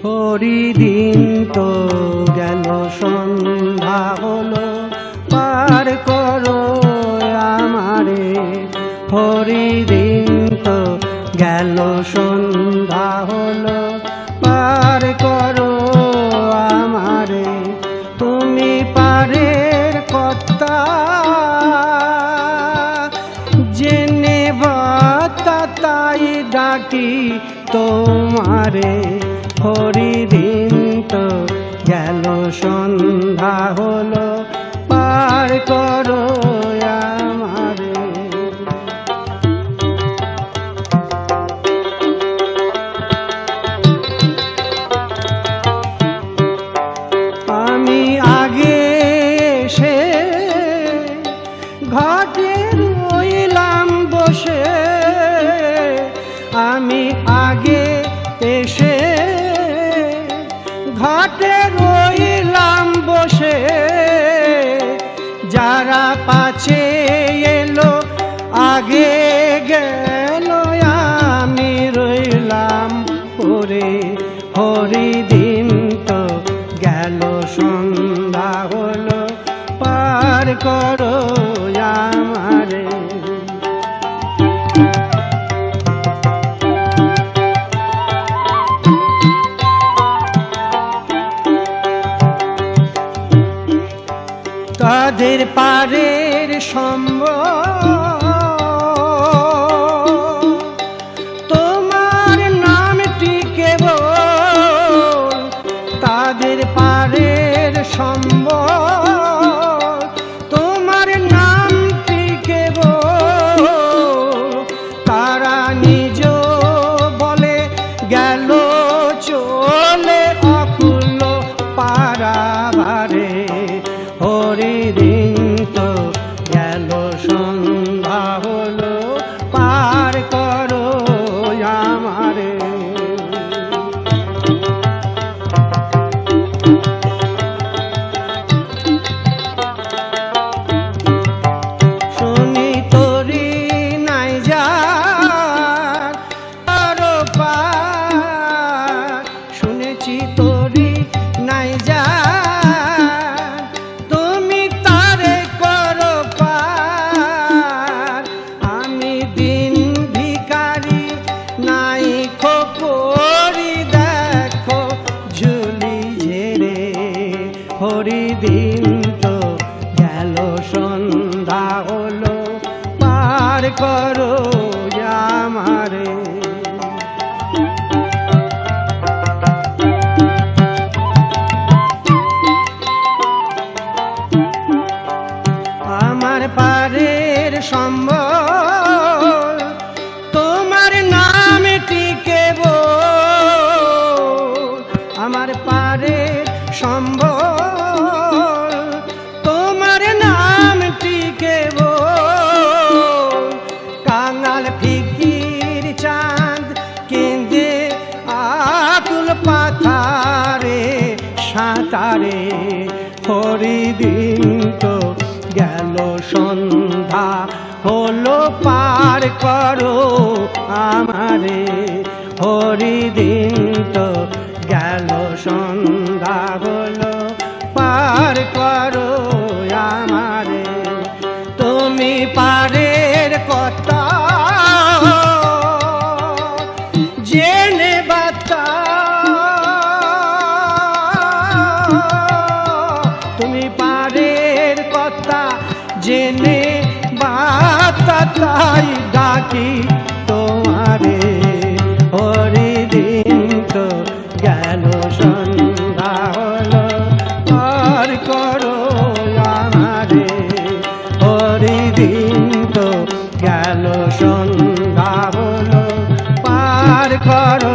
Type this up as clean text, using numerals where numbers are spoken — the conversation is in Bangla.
হরিদিন তো গেল সন্ধ্যা হলো পার করো আমারে। হরিদিন তো গেল সন্ধ্যা হলো পার করো আমারে। তুমি পারের কথা জেনে বাতা তাই ডাকি তোমারে। হরিদিন তো গেল সন্ধ্যা হলো পার করো আমারে। আমি আগে এসে ঘাটে রইলাম বসে। আমি আগে এসে ঘাটে রইলাম বসে। যারা পাছে এলো আগে গেল আমি রইলাম পরে। হরিদিন তো গেল সন্ধ্যা হলো পার করো আমারে। তাদের পারের সম্ভব তোমার নামটি কেবল। তাদের পারের সম্ভব তোমার নামটি কেবল। তারা নিজ বলে গেল চলে অকুল পারাবারে। হরিদিন তো গেল সন্ধ্যা হলো পার করো আমারে। শুনি তোরি নাই যার আরো পার। শুনেছি তোরি নাই যার হরিদিন তো গেল সন্ধ্যা হলো পার করো আমারে। আমার পারের সম্বল তোমার নামটি কেবল। আমার পারের সম্বল তোমার নামটি কেবল। কাঙাল ফিকির চাঁদ কেঁদে আকুল পাথারে সাঁতারে। হরিদিন তো গেল সন্ধ্যা হলো পার করো আমারে। হরিদিন তো গেল সন্ধ্যা হলো পার করো আমারে। তুমি পারের কথা জেনে বাতা। তুমি পারের কথা জেনে বাতা তাই ডাকি তোমারে। হরিদিন তো গেল সন্ধ্যা হলো পার করো আমারে। হরিদিন তো গেল সন্ধ্যা হলো পার করো।